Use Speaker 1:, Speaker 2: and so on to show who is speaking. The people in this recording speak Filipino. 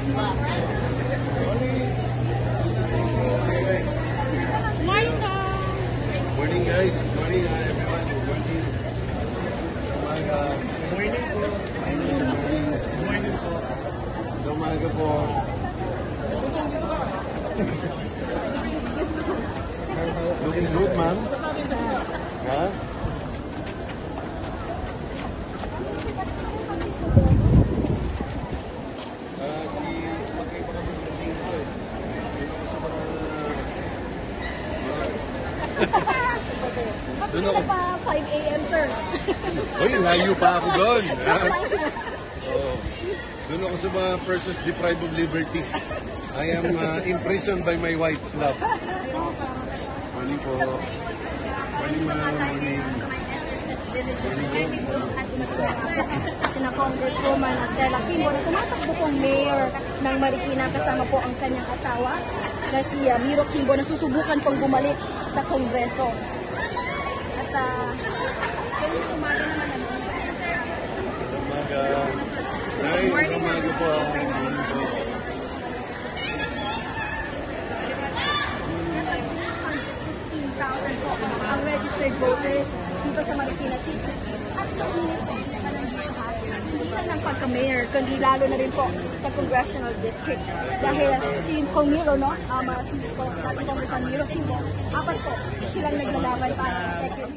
Speaker 1: Morning guys, morning everyone, good morning. Umaga. Morning po. Morning po. Umaga po. Looking good, ma'am? Ha? Magkaiba kami ng 5 eh. Doon ako sa mga...
Speaker 2: Doon ako pa 5 a.m. sir.
Speaker 1: Uy, layo pa ako doon. Oh. Doon ako sa mga persons deprived of liberty. I am imprisoned by my wife's love. Morning po. Morning ma'am. Morning.
Speaker 2: Sina Congresswoman Stella Quimbo na tumatakbo pong mayor ng Marikina kasama po ang kanyang asawa na si Miro Quimbo na susubukan pong bumalik sa Kongreso. At umaga naman
Speaker 1: Umaga. Nay, umaga po. Morning po.
Speaker 2: ang registered voters dito sa Marikina City. At hindi lang pagka-mayor, kundi lalo na rin po sa congressional district. Dahil si Kong Miro, no? Si Congressman Miro Quimbo, apat po silang naglalaban para sa second